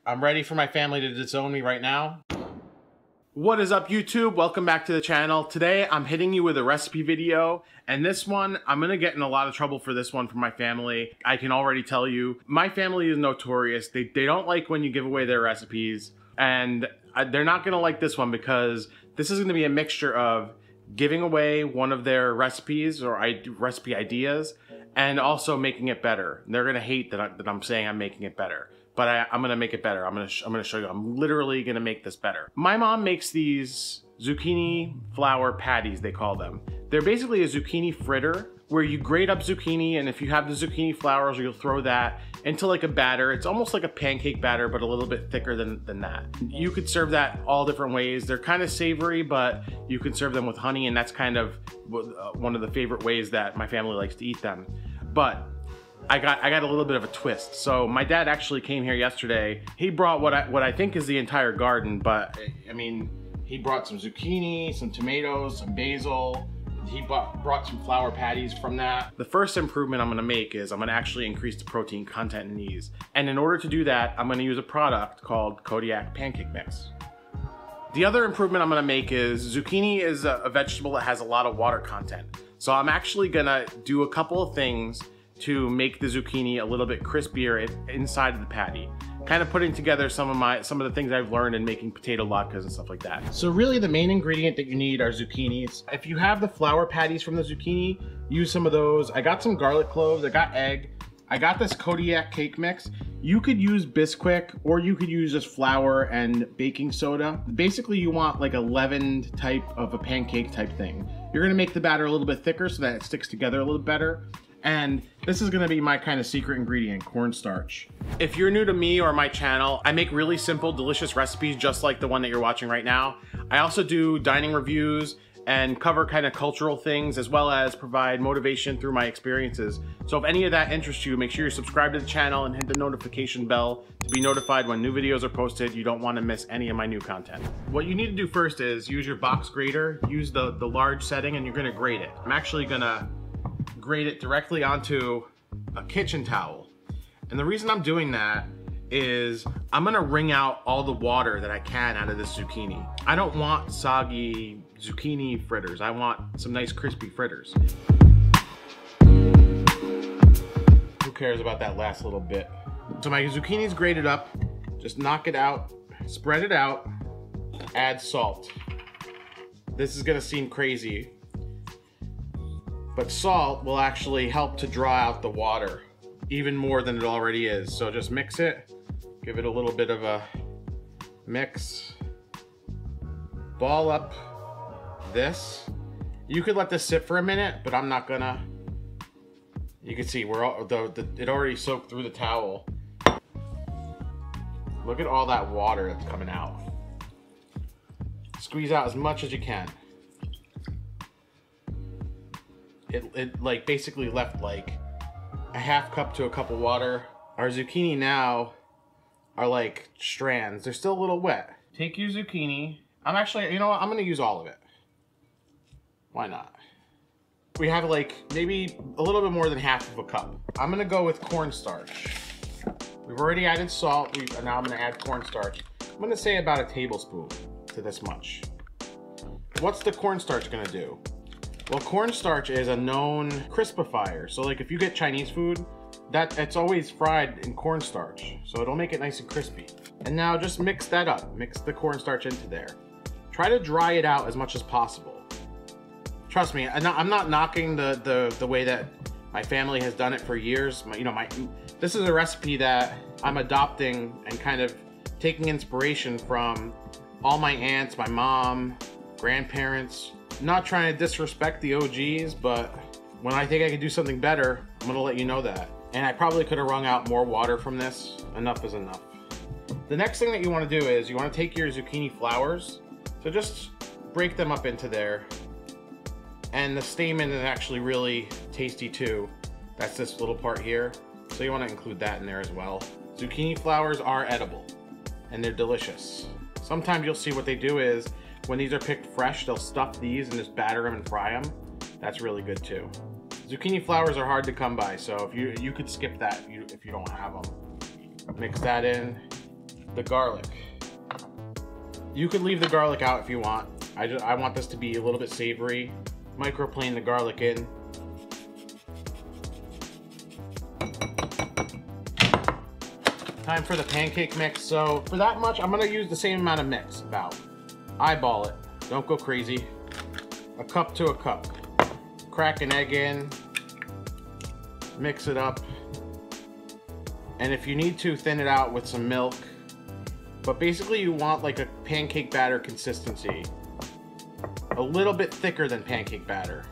I'm ready for my family to disown me right now. What is up, YouTube? Welcome back to the channel. Today I'm hitting you with a recipe video, and this one I'm gonna get in a lot of trouble for this one from my family. I can already tell you, my family is notorious. They don't like when you give away their recipes, and they're not gonna like this one because this is gonna be a mixture of giving away one of their recipes or recipe ideas and also making it better. They're gonna hate that I'm saying I'm making it better. But I'm gonna make it better. I'm gonna show you. I'm literally gonna make this better. My mom makes these zucchini flower patties, they call them. They're basically a zucchini fritter where you grate up zucchini, and if you have the zucchini flowers, you'll throw that into like a batter. It's almost like a pancake batter, but a little bit thicker than that. You could serve that all different ways. They're kind of savory, but you can serve them with honey, and that's kind of one of the favorite ways that my family likes to eat them. But I got a little bit of a twist. So my dad actually came here yesterday. He brought what I think is the entire garden, but I mean, he brought some zucchini, some tomatoes, some basil. He brought some flower patties from that. The first improvement I'm gonna make is I'm gonna actually increase the protein content in these. And in order to do that, I'm gonna use a product called Kodiak Pancake Mix. The other improvement I'm gonna make is zucchini is a vegetable that has a lot of water content. So I'm actually gonna do a couple of things to make the zucchini a little bit crispier inside of the patty. Kind of putting together some of the things I've learned in making potato latkes and stuff like that. So really the main ingredient that you need are zucchinis. If you have the flower patties from the zucchini, use some of those. I got some garlic cloves, I got egg, I got this Kodiak cake mix. You could use Bisquick or you could use just flour and baking soda. Basically you want like a leavened type of a pancake type thing. You're gonna make the batter a little bit thicker so that it sticks together a little better. And this is gonna be my kind of secret ingredient, cornstarch. If you're new to me or my channel, I make really simple, delicious recipes just like the one that you're watching right now. I also do dining reviews and cover kind of cultural things as well as provide motivation through my experiences. So if any of that interests you, make sure you're subscribed to the channel and hit the notification bell to be notified when new videos are posted. You don't wanna miss any of my new content. What you need to do first is use your box grater, use the large setting, and you're gonna grate it. I'm actually gonna grate it directly onto a kitchen towel. And the reason I'm doing that is I'm gonna wring out all the water that I can out of this zucchini. I don't want soggy zucchini fritters. I want some nice crispy fritters. Who cares about that last little bit? So my zucchini's grated up. Just knock it out, spread it out, add salt. This is gonna seem crazy, but salt will actually help to draw out the water even more than it already is. So just mix it, give it a little bit of a mix, ball up this. You could let this sit for a minute, but I'm not gonna. You can see it already soaked through the towel. Look at all that water that's coming out. Squeeze out as much as you can. It like basically left like a half cup to a cup of water. Our zucchini now are like strands. They're still a little wet. Take your zucchini. I'm actually, you know what? I'm gonna use all of it. Why not? We have like maybe a little bit more than half of a cup. I'm gonna go with cornstarch. We've already added salt. Now I'm gonna add cornstarch. I'm gonna say about a tablespoon to this much. What's the cornstarch gonna do? Well, cornstarch is a known crispifier. So like if you get Chinese food, it's always fried in cornstarch. So it'll make it nice and crispy. And now just mix that up. Mix the cornstarch into there. Try to dry it out as much as possible. Trust me, I'm not knocking the way that my family has done it for years. This is a recipe that I'm adopting and kind of taking inspiration from all my aunts, my mom, grandparents. Not trying to disrespect the OGs, but when I think I can do something better, I'm gonna let you know that. And I probably could have wrung out more water from this. Enough is enough. The next thing that you wanna do is you wanna take your zucchini flowers. So just break them up into there. And the stamen is actually really tasty too. That's this little part here. So you wanna include that in there as well. Zucchini flowers are edible and they're delicious. Sometimes you'll see what they do is when these are picked fresh, they'll stuff these and just batter them and fry them. That's really good too. Zucchini flowers are hard to come by, so if you could skip that if you don't have them. Mix that in. the garlic. You can leave the garlic out if you want. I want this to be a little bit savory. Microplane the garlic in. Time for the pancake mix. So for that much, I'm gonna use the same amount of mix, about. Eyeball it, don't go crazy. A cup to a cup. Crack an egg in, mix it up. And if you need to, thin it out with some milk. But basically you want like a pancake batter consistency. A little bit thicker than pancake batter.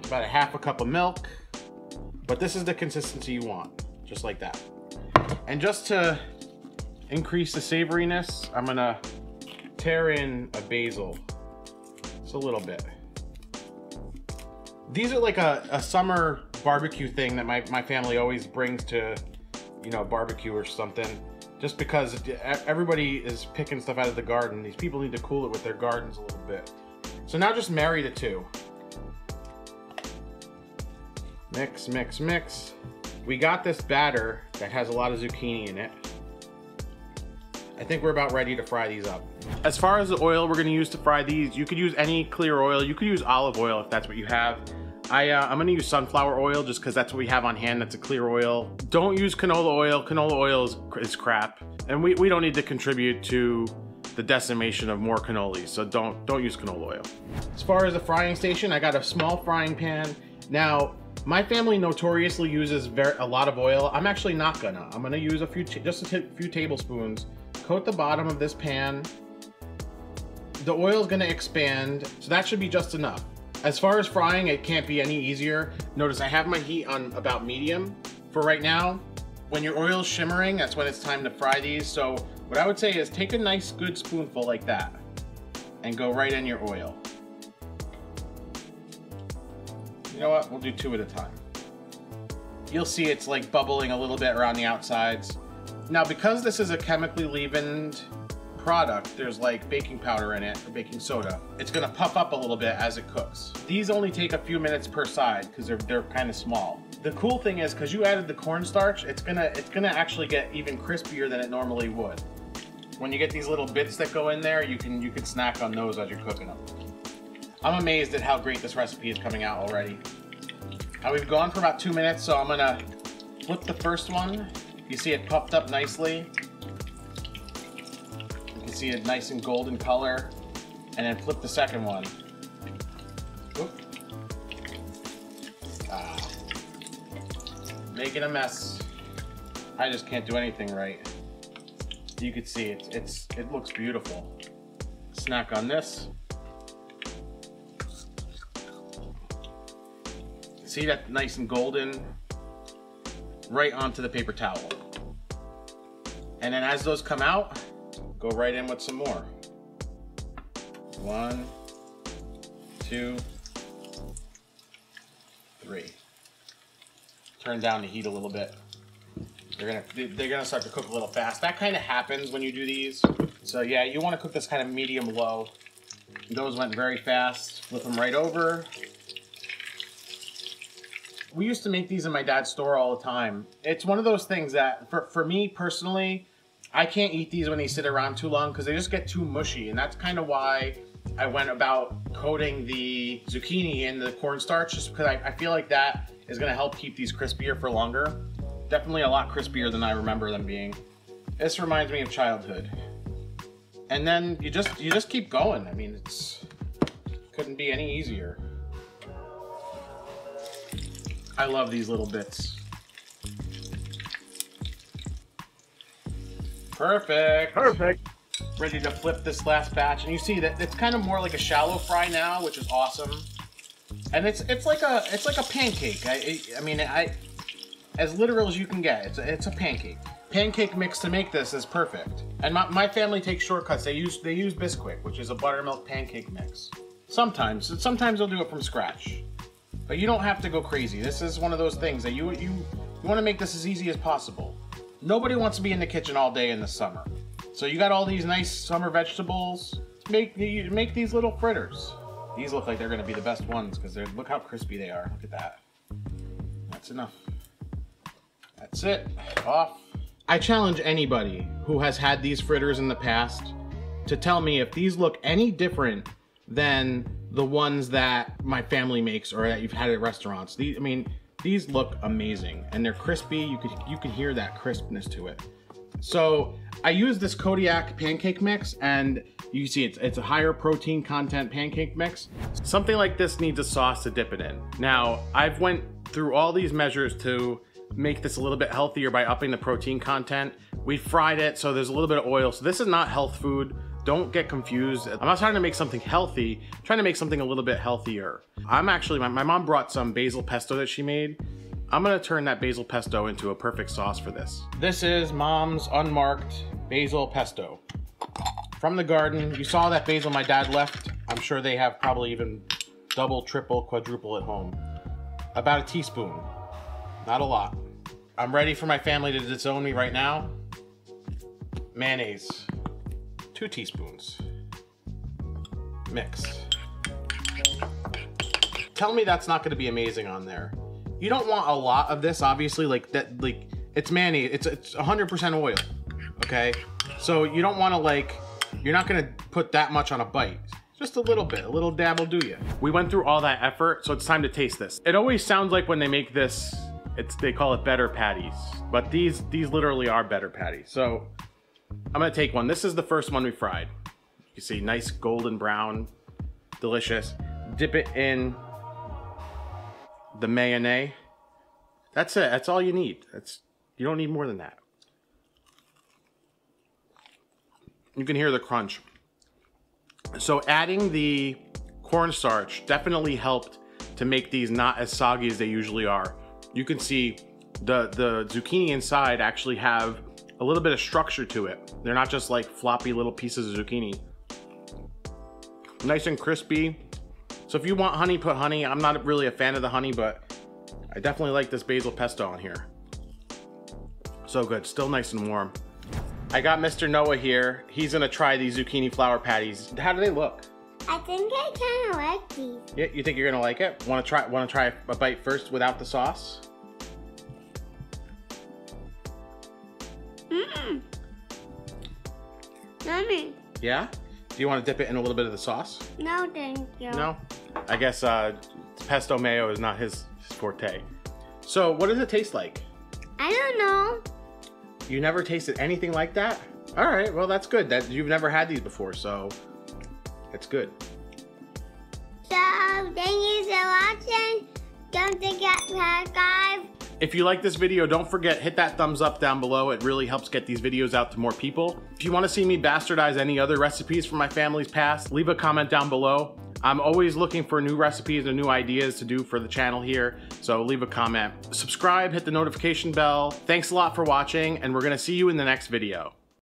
About a half a cup of milk. But this is the consistency you want, just like that. And just to increase the savoriness, I'm gonna tear in a basil. Just a little bit. These are like a summer barbecue thing that my family always brings to, you know, barbecue or something. Just because everybody is picking stuff out of the garden. These people need to cool it with their gardens a little bit. So now just marry the two. Mix, mix, mix. We got this batter that has a lot of zucchini in it. I think we're about ready to fry these up. As far as the oil we're gonna use to fry these, you could use any clear oil. You could use olive oil if that's what you have. I'm gonna use sunflower oil just because that's what we have on hand. That's a clear oil. Don't use canola oil. Canola oil is crap. And we don't need to contribute to the decimation of more cannolis. So don't use canola oil. As far as the frying station, I got a small frying pan. Now, my family notoriously uses a lot of oil. I'm actually not gonna. I'm gonna use just a few tablespoons. Coat the bottom of this pan. The oil is gonna expand, so that should be just enough. As far as frying, it can't be any easier. Notice I have my heat on about medium for right now. When your oil's shimmering, that's when it's time to fry these. So what I would say is take a nice good spoonful like that and go right in your oil. You know what, we'll do two at a time. You'll see it's like bubbling a little bit around the outsides. Now, because this is a chemically leavened product, there's like baking powder in it, or baking soda. It's gonna puff up a little bit as it cooks. These only take a few minutes per side because they're kind of small. The cool thing is, because you added the cornstarch, it's gonna actually get even crispier than it normally would. When you get these little bits that go in there, you can snack on those as you're cooking them. I'm amazed at how great this recipe is coming out already. Now we've gone for about 2 minutes, so I'm gonna flip the first one. You see it puffed up nicely. You can see it nice and golden color. And then flip the second one. Oop. Making a mess. I just can't do anything right. You can see it looks beautiful. Snack on this. See that nice and golden? Right onto the paper towel. And then as those come out, go right in with some more. 1, 2, 3. Turn down the heat a little bit. They're gonna start to cook a little fast. That kind of happens when you do these. So yeah, you want to cook this kind of medium low. Those went very fast. Flip them right over. We used to make these in my dad's store all the time. It's one of those things that, for me personally, I can't eat these when they sit around too long because they just get too mushy. And that's kind of why I went about coating the zucchini in the cornstarch, just because I feel like that is gonna help keep these crispier for longer. Definitely a lot crispier than I remember them being. This reminds me of childhood. And then you just keep going. I mean, couldn't be any easier. I love these little bits. Perfect. Perfect. Ready to flip this last batch, and you see that it's kind of more like a shallow fry now, which is awesome. And it's like a pancake. I mean, as literal as you can get. It's a pancake. Pancake mix to make this is perfect. And my family takes shortcuts. They use Bisquick, which is a buttermilk pancake mix. Sometimes they'll do it from scratch. But you don't have to go crazy. This is one of those things that you want to make this as easy as possible. Nobody wants to be in the kitchen all day in the summer. So you got all these nice summer vegetables. Make these little fritters. These look like they're going to be the best ones because look how crispy they are. Look at that. That's enough. That's it, off. I challenge anybody who has had these fritters in the past to tell me if these look any different than the ones that my family makes or that you've had at restaurants. I mean, these look amazing and they're crispy. You can hear that crispness to it. So I use this Kodiak pancake mix, and you see it's a higher protein content pancake mix. Something like this needs a sauce to dip it in. Now, I've went through all these measures to make this a little bit healthier by upping the protein content. We fried it, so there's a little bit of oil. So this is not health food. Don't get confused. I'm not trying to make something healthy, I'm trying to make something a little bit healthier. I'm actually, my mom brought some basil pesto that she made. I'm gonna turn that basil pesto into a perfect sauce for this. This is Mom's unmarked basil pesto. From the garden. You saw that basil my dad left. I'm sure they have probably even double, triple, quadruple at home. About a teaspoon, not a lot. I'm ready for my family to disown me right now. Mayonnaise, 2 teaspoons. Mix. Tell me that's not gonna be amazing on there. You don't want a lot of this, obviously, like that, like it's mayonnaise, it's 100% oil, okay? So you don't wanna you're not gonna put that much on a bite. Just a little bit, a little dab will do you. We went through all that effort, so it's time to taste this. It always sounds like when they make this, they call it better patties, but these literally are better patties. So I'm gonna take one. This is the first one we fried. You see, nice golden brown, delicious. Dip it in the mayonnaise. That's it, that's all you need. You don't need more than that. You can hear the crunch. So adding the cornstarch definitely helped to make these not as soggy as they usually are. You can see the zucchini inside actually have a little bit of structure to it. They're not just like floppy little pieces of zucchini. Nice and crispy. So if you want honey, put honey. I'm not really a fan of the honey, but I definitely like this basil pesto on here. So good, still nice and warm. I got Mr. Noah here. He's gonna try these zucchini flower patties. How do they look? I think I kind of like these. Yeah, you think you're gonna like it? Wanna try a bite first without the sauce? Yummy. Yeah? Do you want to dip it in a little bit of the sauce? No, thank you. No? I guess pesto mayo is not his forte. So what does it taste like? I don't know. You never tasted anything like that? All right, well that's good. That you've never had these before, so it's good. So thank you for watching. Don't forget to subscribe. If you like this video, don't forget, hit that thumbs up down below. It really helps get these videos out to more people. If you want to see me bastardize any other recipes from my family's past, leave a comment down below. I'm always looking for new recipes and new ideas to do for the channel here, so leave a comment. Subscribe, hit the notification bell. Thanks a lot for watching, and we're gonna see you in the next video.